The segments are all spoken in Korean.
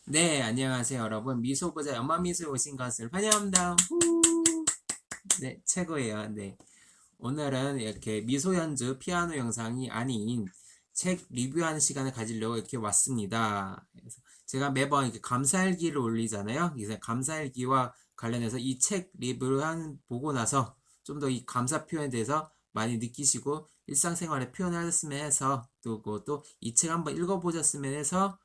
네, 안녕하세요, 여러분. 미소보자 연마미소에 오신 것을 환영합니다. 후! 네, 최고예요. 네. 오늘은 이렇게 미소 연주 피아노 영상이 아닌 책 리뷰하는 시간을 가지려고 이렇게 왔습니다. 그래서 제가 매번 이렇게 감사일기를 올리잖아요. 그래서 감사일기와 관련해서 이 책 리뷰를 보고 나서 좀 더 이 감사 표현에 대해서 많이 느끼시고 일상생활에 표현하셨으면 해서 또 이 책 한번 읽어보셨으면 해서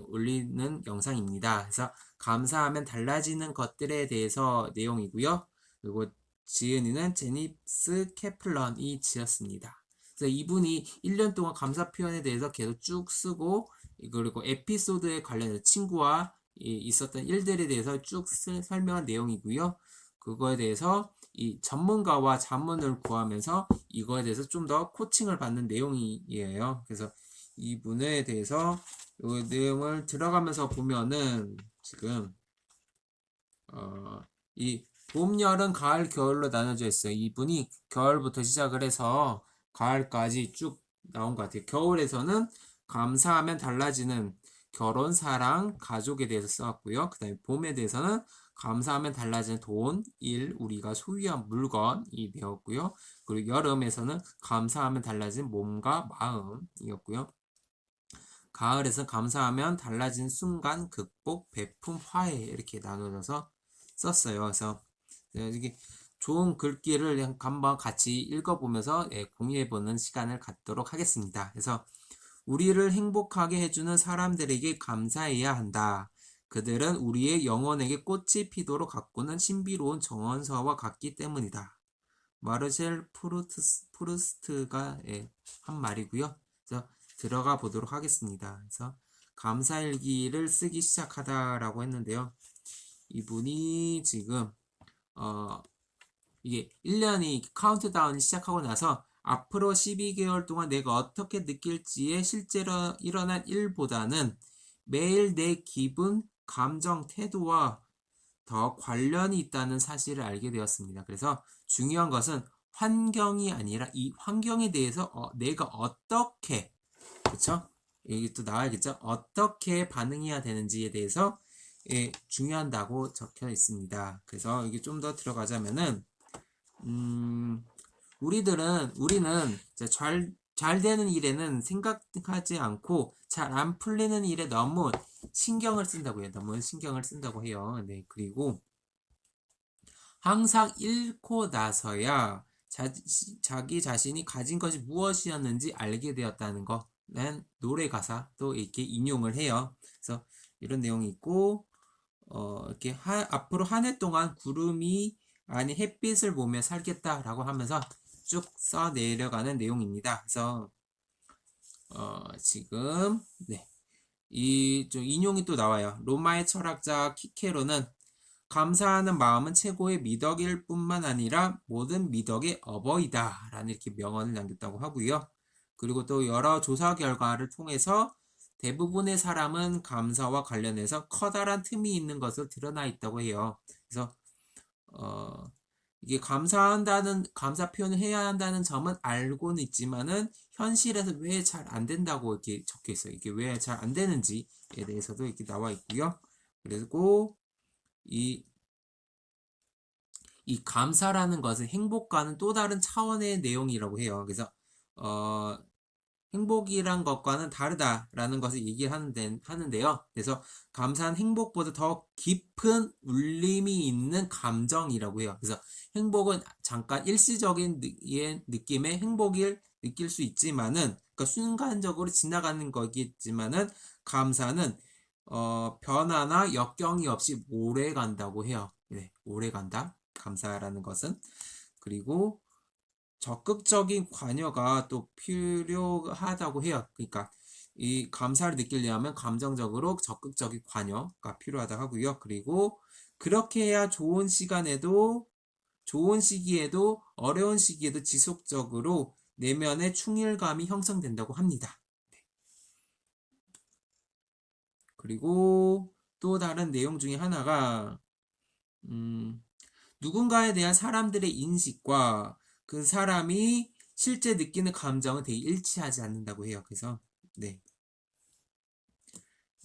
올리는 영상입니다. 그래서 감사하면 달라지는 것들에 대해서 내용이고요. 그리고 지은이는 제니스 캐플런이 지었습니다. 그래서 이분이 1년 동안 감사 표현에 대해서 계속 쭉 쓰고 그리고 에피소드에 관련해서 친구와 있었던 일들에 대해서 쭉 설명한 내용이고요. 그거에 대해서 이 전문가와 자문을 구하면서 이거에 대해서 좀 더 코칭을 받는 내용이에요. 그래서 이분에 대해서 이 내용을 들어가면서 보면은 지금 이 봄, 여름, 가을, 겨울로 나눠져 있어요. 이분이 겨울부터 시작을 해서 가을까지 쭉 나온 것 같아요. 겨울에서는 감사하면 달라지는 결혼, 사랑, 가족에 대해서 써왔고요. 그 다음에 봄에 대해서는 감사하면 달라지는 돈, 일, 우리가 소유한 물건이 되었고요. 그리고 여름에서는 감사하면 달라지는 몸과 마음이었고요. 가을에서 감사하면 달라진 순간, 극복, 베품, 화해 이렇게 나눠져서 썼어요. 그래서 이게 좋은 글귀를 한번 같이 읽어보면서 공유해보는 시간을 갖도록 하겠습니다. 그래서 우리를 행복하게 해주는 사람들에게 감사해야 한다. 그들은 우리의 영혼에게 꽃이 피도록 가꾸는 신비로운 정원서와 같기 때문이다. 마르셀 프루스트가 한 말이고요. 그래서 들어가 보도록 하겠습니다. 그래서 감사일기를 쓰기 시작하다라고 했는데요. 이분이 지금 이게 1년이 카운트다운이 시작하고 나서 앞으로 12개월 동안 내가 어떻게 느낄지에 실제로 일어난 일보다는 매일 내 기분, 감정, 태도와 더 관련이 있다는 사실을 알게 되었습니다. 그래서 중요한 것은 환경이 아니라 이 환경에 대해서 내가 어떻게, 그쵸? 여기 또 나와야겠죠? 어떻게 반응해야 되는지에 대해서 중요하다고 적혀 있습니다. 그래서 이게 좀 더 들어가자면은 우리는 잘 되는 일에는 생각하지 않고 잘 안 풀리는 일에 너무 신경을 쓴다고 해요. 너무 신경을 쓴다고 해요. 네, 그리고 항상 잃고 나서야 자기 자신이 가진 것이 무엇이었는지 알게 되었다는 거는 노래 가사 또 이렇게 인용을 해요. 그래서 이런 내용이 있고 이렇게 앞으로 한 해 동안 구름이 아니 햇빛을 보며 살겠다라고 하면서 쭉 써 내려가는 내용입니다. 그래서 지금 네. 이 좀 인용이 또 나와요. 로마의 철학자 키케로는 감사하는 마음은 최고의 미덕일 뿐만 아니라 모든 미덕의 어버이다 라는 이렇게 명언을 남겼다고 하고요. 그리고 또 여러 조사 결과를 통해서 대부분의 사람은 감사와 관련해서 커다란 틈이 있는 것으로 드러나 있다고 해요. 그래서 어, 이게 감사 표현을 해야 한다는 점은 알고는 있지만은 현실에서 왜 잘 안 된다고 이렇게 적혀 있어요. 이게 왜 잘 안 되는지에 대해서도 이렇게 나와 있고요. 그리고 이 감사라는 것은 행복과는 또 다른 차원의 내용이라고 해요. 그래서 어, 행복이란 것과는 다르다라는 것을 얘기를 하는데요. 그래서 감사는 행복보다 더 깊은 울림이 있는 감정이라고 해요. 그래서 행복은 잠깐 일시적인 느낌의 행복을 느낄 수 있지만은, 그러니까 순간적으로 지나가는 거겠지만은, 감사는 변화나 역경이 없이 오래 간다고 해요. 네, 오래 간다. 감사라는 것은. 그리고 적극적인 관여가 또 필요하다고 해요. 그러니까 이 감사를 느끼려면 감정적으로 적극적인 관여가 필요하다 하고요. 그리고 그렇게 해야 좋은 시기에도 어려운 시기에도 지속적으로 내면의 충실감이 형성된다고 합니다. 그리고 또 다른 내용 중에 하나가 누군가에 대한 사람들의 인식과 그 사람이 실제 느끼는 감정은 되게 일치하지 않는다고 해요. 그래서 네.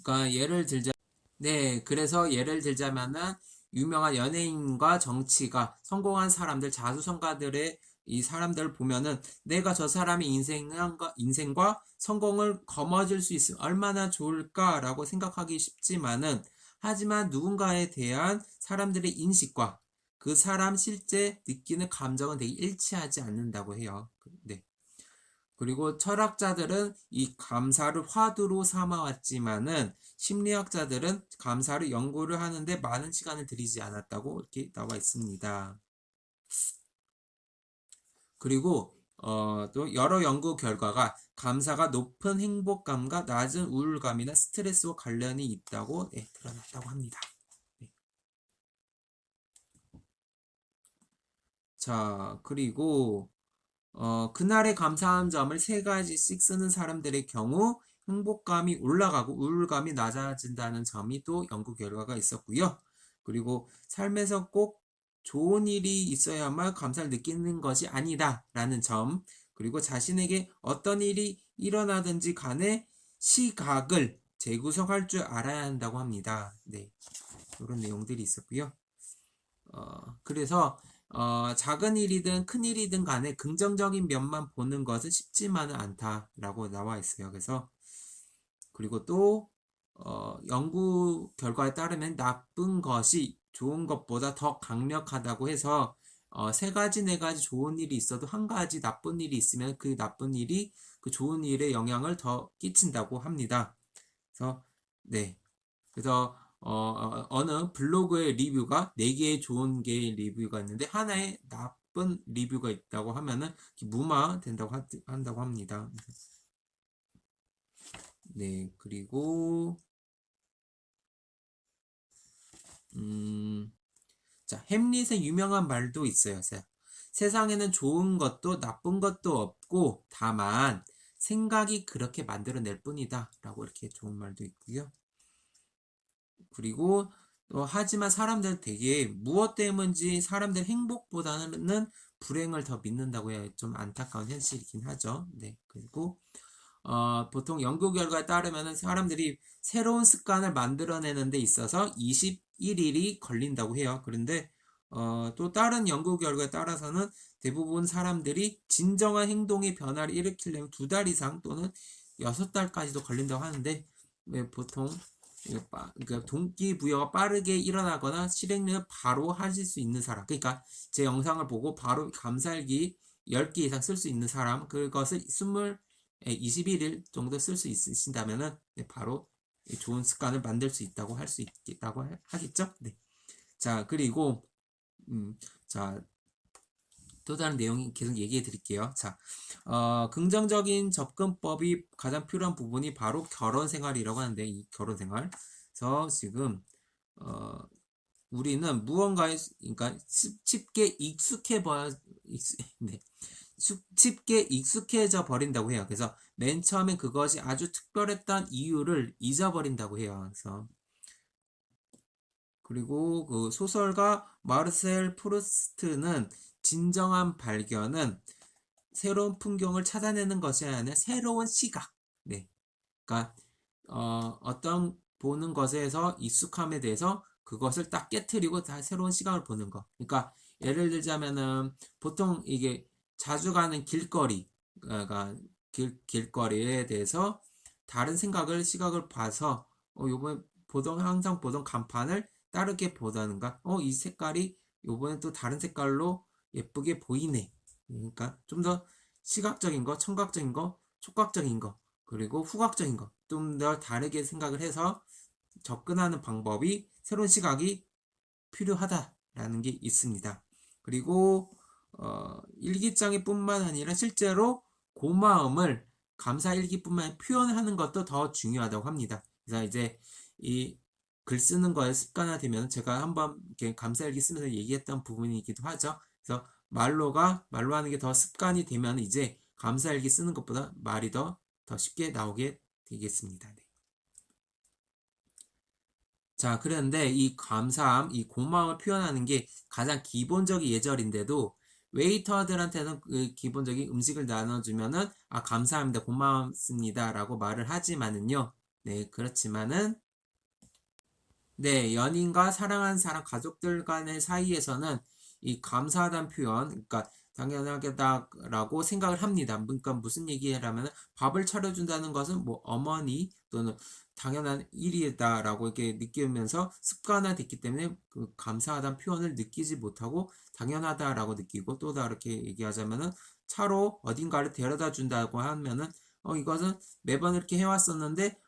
그러니까 예를 들자 네, 그래서 예를 들자면은 유명한 연예인과 정치가 성공한 사람들, 자수성가들의 이 사람들을 보면은 내가 저 사람의 인생과 성공을 거머쥘 수 있으면 얼마나 좋을까라고 생각하기 쉽지만은 하지만 누군가에 대한 사람들의 인식과 그 사람 실제 느끼는 감정은 되게 일치하지 않는다고 해요. 네. 그리고 철학자들은 이 감사를 화두로 삼아왔지만은 심리학자들은 감사를 연구를 하는데 많은 시간을 들이지 않았다고 이렇게 나와 있습니다. 그리고 또 여러 연구 결과가 감사가 높은 행복감과 낮은 우울감이나 스트레스와 관련이 있다고 드러났다고 합니다. 네. 자, 그리고 그날의 감사한 점을 세 가지씩 쓰는 사람들의 경우 행복감이 올라가고 우울감이 낮아진다는 점이 또 연구 결과가 있었고요. 그리고 삶에서 꼭 좋은 일이 있어야만 감사를 느끼는 것이 아니다라는 점, 그리고 자신에게 어떤 일이 일어나든지 간에 시각을 재구성할 줄 알아야 한다고 합니다. 네, 이런 내용들이 있었고요. 그래서 작은 일이든 큰 일이든 간에 긍정적인 면만 보는 것은 쉽지만은 않다라고 나와 있어요. 그래서 그리고 또 연구 결과에 따르면 나쁜 것이 좋은 것보다 더 강력하다고 해서 세 가지 네 가지 좋은 일이 있어도 한 가지 나쁜 일이 있으면 그 나쁜 일이 그 좋은 일에 영향을 더 끼친다고 합니다. 그래서 네. 그래서 어느 블로그의 리뷰가 4개의 좋은 개의 리뷰가 있는데 하나의 나쁜 리뷰가 있다고 하면은 무마된다고 한다고 합니다. 네, 그리고 자, 햄릿의 유명한 말도 있어요. 세상에는 좋은 것도 나쁜 것도 없고 다만 생각이 그렇게 만들어낼 뿐이다 라고 이렇게 좋은 말도 있고요. 그리고 하지만 사람들은 되게 무엇 때문인지 사람들 행복보다는 불행을 더 믿는다고 해야 좀 안타까운 현실이긴 하죠. 네. 그리고 보통 연구 결과에 따르면 사람들이 새로운 습관을 만들어내는 데 있어서 21일이 걸린다고 해요. 그런데 또 다른 연구 결과에 따라서는 대부분 사람들이 진정한 행동의 변화를 일으키려면 2달 이상 또는 6달까지도 걸린다고 하는데 왜 보통 그러니까 동기부여가 빠르게 일어나거나 실행력을 바로 하실 수 있는 사람, 그러니까 제 영상을 보고 바로 감사일기 10개 이상 쓸 수 있는 사람, 그것을 21일 정도 쓸 수 있으신다면은 바로 좋은 습관을 만들 수 있다고 할 수 있겠다고 하겠죠? 네. 자, 그리고 자, 또 다른 내용 계속 얘기해 드릴게요. 자, 긍정적인 접근법이 가장 필요한 부분이 바로 결혼 생활이라고 하는데, 이 결혼 생활. 그래서 지금, 우리는 무언가에, 그러니까 쉽게 네. 쉽게 익숙해져 버린다고 해요. 그래서 맨 처음엔 그것이 아주 특별했던 이유를 잊어버린다고 해요. 그래서 그리고 그 소설가 마르셀 프루스트는 진정한 발견은 새로운 풍경을 찾아내는 것이 아니라 새로운 시각. 네. 그러니까 어떤 보는 것에서 익숙함에 대해서 그것을 딱 깨트리고 다 새로운 시각을 보는 것. 그러니까 예를 들자면은 보통 이게 자주 가는 길거리, 그러니까 길거리에 대해서 다른 시각을 봐서 요번에 항상 보던 간판을 다르게 보다는가, 이 색깔이 요번에 또 다른 색깔로 예쁘게 보이네. 그러니까 좀 더 시각적인 거, 청각적인 거, 촉각적인 거, 그리고 후각적인 거, 좀 더 다르게 생각을 해서 접근하는 방법이 새로운 시각이 필요하다라는 게 있습니다. 그리고 일기장에 뿐만 아니라 실제로 고마움을 감사 일기뿐만 아니라 표현하는 것도 더 중요하다고 합니다. 그래서 이제 이 글 쓰는 거에 습관화되면 제가 한번 이렇게 감사 일기 쓰면서 얘기했던 부분이기도 하죠. 그래서 말로 하는 게 더 습관이 되면 이제 감사 일기 쓰는 것보다 말이 더 쉽게 나오게 되겠습니다. 네. 자, 그런데 이 감사함, 이 고마움을 표현하는 게 가장 기본적인 예절인데도 웨이터들한테는 그 기본적인 음식을 나눠주면은 감사합니다, 고맙습니다라고 말을 하지만은요. 네, 그렇지만은 네, 연인과 사랑하는 사람, 가족들 간의 사이에서는 이 감사하다는 표현, 그러니까 당연하다라고 생각을 합니다. 그러니까 무슨 얘기냐면 밥을 차려준다는 것은 뭐 어머니 또는 당연한 일이다라고 이렇게 느끼면서 습관화됐기 때문에 그 감사하다는 표현을 느끼지 못하고 당연하다라고 느끼고 또 다르게 얘기하자면은 차로 어딘가를 데려다 준다고 하면은 이것은 매번 이렇게 해왔었는데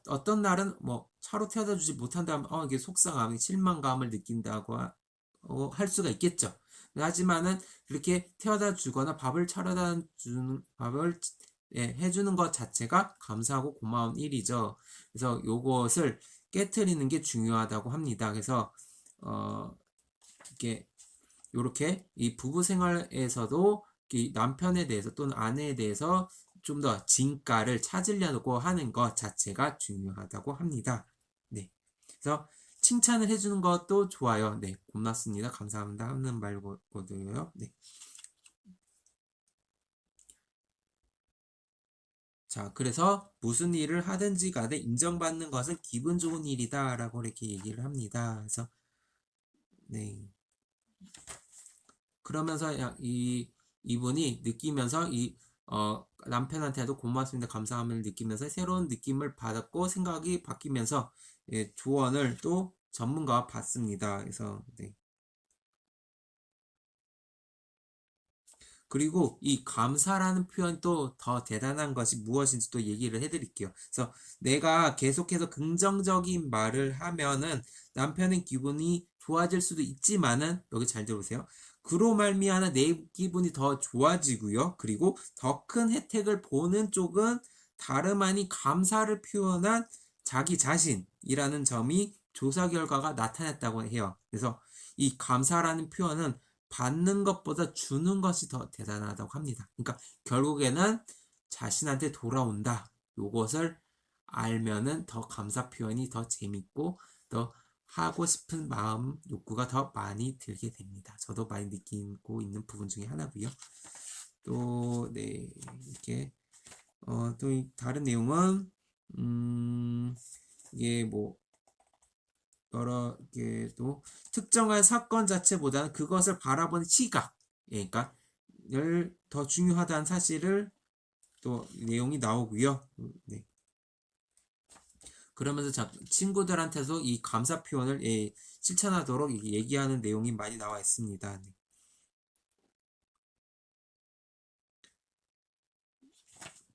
어떤 날은 뭐 차로 태워다 주지 못한다면 이게 속상함, 실망감을 느낀다고 할 수가 있겠죠. 하지만은 그렇게 태워다 주거나 밥을 차려다 주는 밥을 해주는 것 자체가 감사하고 고마운 일이죠. 그래서 요것을 깨트리는 게 중요하다고 합니다. 그래서 이게 요렇게 이 부부 생활에서도 이 남편에 대해서 또는 아내에 대해서 좀 더 진가를 찾으려고 하는 것 자체가 중요하다고 합니다. 네. 그래서 칭찬을 해주는 것도 좋아요. 네. 고맙습니다. 감사합니다. 하는 말고도요. 네. 자, 그래서 무슨 일을 하든지 간에 인정받는 것은 기분 좋은 일이다라고 이렇게 얘기를 합니다. 그래서 네. 그러면서 이분이 느끼면서 남편한테도 고맙습니다, 감사함을 느끼면서 새로운 느낌을 받았고 생각이 바뀌면서 조언을 또 전문가와 받습니다. 그래서 네. 그리고 이 감사라는 표현 또 더 대단한 것이 무엇인지 또 얘기를 해드릴게요. 그래서 내가 계속해서 긍정적인 말을 하면은 남편의 기분이 좋아질 수도 있지만은 여기 잘 들어보세요. 그로 말미암아 내 기분이 더 좋아지고요. 그리고 더 큰 혜택을 보는 쪽은 다름 아닌 감사를 표현한 자기 자신이라는 점이 조사 결과가 나타났다고 해요. 그래서 이 감사라는 표현은 받는 것보다 주는 것이 더 대단하다고 합니다. 그러니까 결국에는 자신한테 돌아온다. 요것을 알면은 더 감사 표현이 더 재밌고 더 하고 싶은 마음 욕구가 더 많이 들게 됩니다. 저도 많이 느끼고 있는 부분 중에 하나고요. 또 네, 이렇게 또 다른 내용은 이게 뭐 여러 개도 특정한 사건 자체보다는 그것을 바라보는 시각, 그러니까 더 중요하다는 사실을 또 내용이 나오고요. 네. 그러면서 친구들한테도 이 감사 표현을 실천하도록 얘기하는 내용이 많이 나와 있습니다. 네.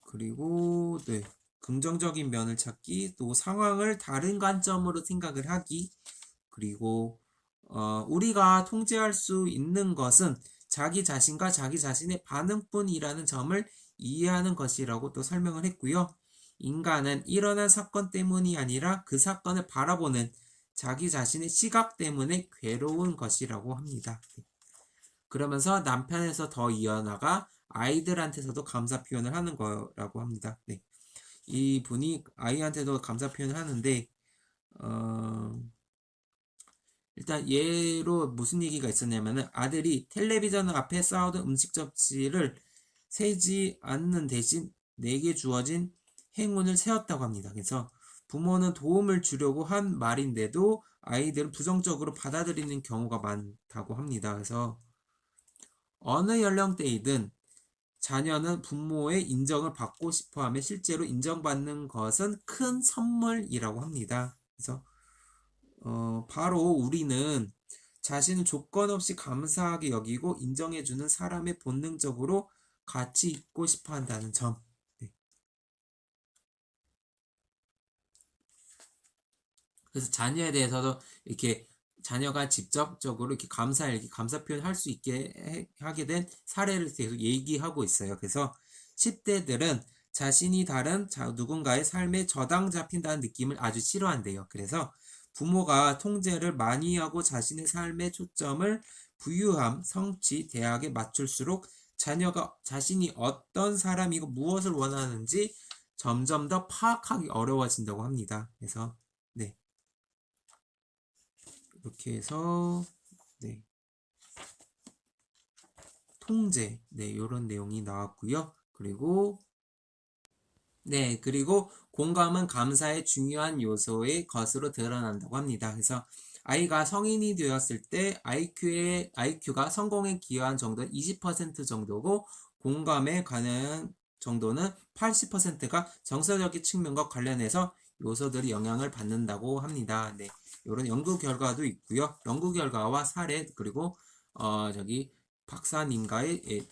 그리고 네. 긍정적인 면을 찾기, 또 상황을 다른 관점으로 생각을 하기, 그리고 우리가 통제할 수 있는 것은 자기 자신과 자기 자신의 반응뿐이라는 점을 이해하는 것이라고 또 설명을 했고요. 인간은 일어난 사건 때문이 아니라 그 사건을 바라보는 자기 자신의 시각 때문에 괴로운 것이라고 합니다. 그러면서 남편에서 더 이어나가 아이들한테서도 감사 표현을 하는 거라고 합니다. 네. 이 분이 아이한테도 감사 표현을 하는데 일단 예로 무슨 얘기가 있었냐면은 아들이 텔레비전 앞에 쌓아둔 음식 접시를 세지 않는 대신 내게 주어진 행운을 세웠다고 합니다. 그래서 부모는 도움을 주려고 한 말인데도 아이들은 부정적으로 받아들이는 경우가 많다고 합니다. 그래서 어느 연령대이든 자녀는 부모의 인정을 받고 싶어하며 실제로 인정받는 것은 큰 선물이라고 합니다. 그래서 바로 우리는 자신을 조건 없이 감사하게 여기고 인정해주는 사람의 본능적으로 같이 있고 싶어 한다는 점. 네. 그래서 자녀에 대해서도 이렇게 자녀가 직접적으로 이렇게 감사일기, 감사 표현할 수 있게 하게 된 사례를 계속 얘기하고 있어요. 그래서 10대들은 자신이 다른 누군가의 삶에 저당 잡힌다는 느낌을 아주 싫어한대요. 그래서 부모가 통제를 많이 하고 자신의 삶의 초점을 부유함, 성취, 대학에 맞출수록 자녀가 자신이 어떤 사람이고 무엇을 원하는지 점점 더 파악하기 어려워진다고 합니다. 그래서 네. 이렇게 해서 네. 통제, 네, 이런 내용이 나왔고요. 그리고 네, 그리고 공감은 감사의 중요한 요소의 것으로 드러난다고 합니다. 그래서 아이가 성인이 되었을 때 IQ가 성공에 기여한 정도는 20% 정도고 공감에 관한 정도는 80%가 정서적인 측면과 관련해서 요소들이 영향을 받는다고 합니다. 네, 이런 연구 결과도 있고요. 연구 결과와 사례 그리고 박사님과의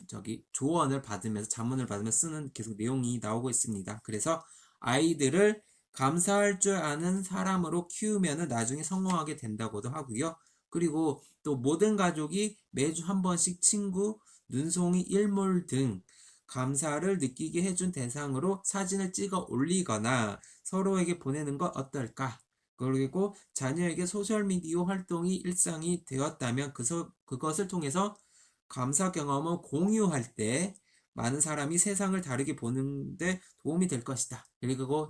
조언을 받으면서 자문을 받으면서 쓰는 계속 내용이 나오고 있습니다. 그래서 아이들을 감사할 줄 아는 사람으로 키우면 나중에 성공하게 된다고도 하고요. 그리고 또 모든 가족이 매주 한 번씩 친구, 눈송이, 일몰 등 감사를 느끼게 해준 대상으로 사진을 찍어 올리거나 서로에게 보내는 것 어떨까? 그리고 자녀에게 소셜미디어 활동이 일상이 되었다면 그것을 통해서 감사 경험을 공유할 때 많은 사람이 세상을 다르게 보는데 도움이 될 것이다.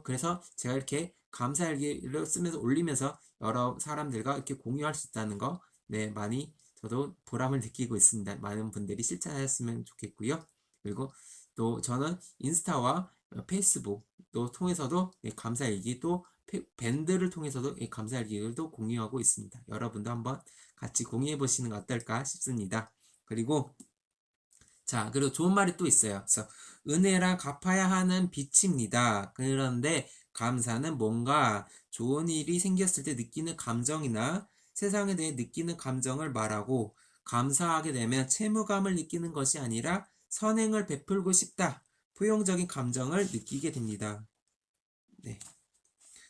그래서 제가 이렇게 감사일기를 쓰면서 올리면서 여러 사람들과 이렇게 공유할 수 있다는 거, 네, 많이 저도 보람을 느끼고 있습니다. 많은 분들이 실천하셨으면 좋겠고요. 그리고 또 저는 인스타와 페이스북 또 통해서도 감사일기 또 밴드를 통해서도 감사일기를 또 공유하고 있습니다. 여러분도 한번 같이 공유해 보시는 거 어떨까 싶습니다. 그리고 좋은 말이 또 있어요. 그래서 은혜란 갚아야 하는 빚입니다. 그런데 감사는 뭔가 좋은 일이 생겼을 때 느끼는 감정이나 세상에 대해 느끼는 감정을 말하고 감사하게 되면 채무감을 느끼는 것이 아니라 선행을 베풀고 싶다. 포용적인 감정을 느끼게 됩니다. 네.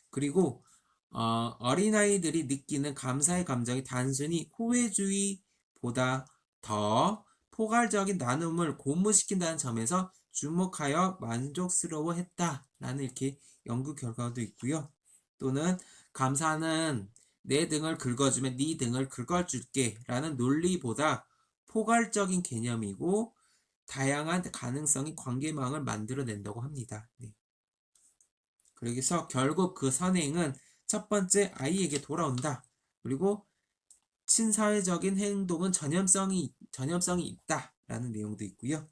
그리고 어린아이들이 느끼는 감사의 감정이 단순히 호혜주의보다 더 포괄적인 나눔을 고무시킨다는 점에서 주목하여 만족스러워했다라는 이렇게 연구 결과도 있고요. 또는 감사는 내 등을 긁어주면 네 등을 긁어줄게 라는 논리보다 포괄적인 개념이고 다양한 가능성이 관계망을 만들어낸다고 합니다. 네. 그래서 결국 그 선행은 첫 번째 아이에게 돌아온다. 그리고 친사회적인 행동은 전염성이 있다라는 내용도 있고요.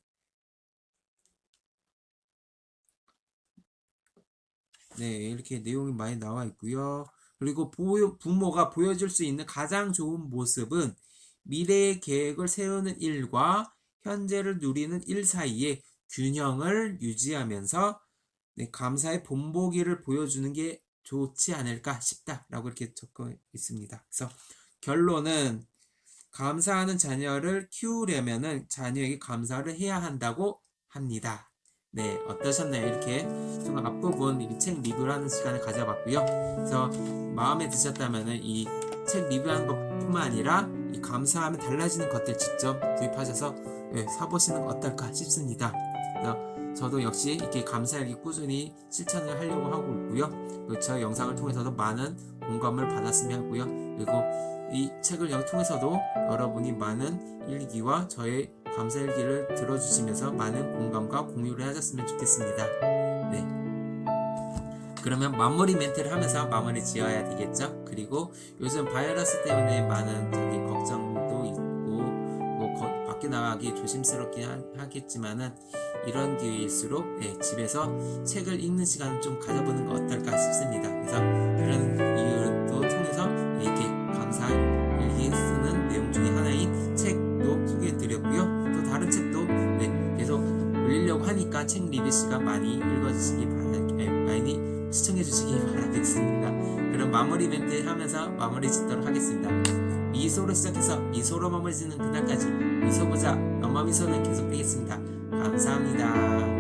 네, 이렇게 내용이 많이 나와 있고요. 그리고 부모가 보여줄 수 있는 가장 좋은 모습은 미래의 계획을 세우는 일과 현재를 누리는 일 사이에 균형을 유지하면서 감사의 본보기를 보여주는 게 좋지 않을까 싶다라고 이렇게 적혀 있습니다. 그래서 결론은 감사하는 자녀를 키우려면은 자녀에게 감사를 해야 한다고 합니다. 네, 어떠셨나요? 이렇게 좀 앞부분 이 책 리뷰를 하는 시간을 가져봤고요. 그래서 마음에 드셨다면은 이 책 리뷰하는 것뿐만 아니라 이 감사하면 달라지는 것들 직접 구입하셔서 사보시는 거 어떨까 싶습니다. 저도 역시 이렇게 감사일기 꾸준히 실천을 하려고 하고 있고요. 그리고 저 영상을 통해서도 많은 공감을 받았으면 하고요. 그리고 이 책을 통해서도 여러분이 많은 일기와 저의 감사일기를 들어주시면서 많은 공감과 공유를 하셨으면 좋겠습니다. 네. 그러면 마무리 멘트를 하면서 마무리 지어야 되겠죠? 그리고 요즘 바이러스 때문에 많은 걱정도 있고 밖에 나가기 조심스럽긴 하겠지만은 이런 기회일수록 집에서 책을 읽는 시간을 좀 가져보는 거 어떨까 싶습니다. 그래서 이런 이유도 통해서 이렇게 감사 일기 쓰는 내용 중에 하나인 책도 소개해드렸고요. 또 다른 책도 계속 올리려고 하니까 책 리뷰 시간 많이 읽어주시기 많이 시청해주시기 바라겠습니다. 그럼 마무리 멘트 하면서 마무리 짓도록 하겠습니다. 미소로 시작해서 미소로 마무리 짓는 그날까지 미소보자 엄마 미소는 계속되겠습니다. 감사합니다.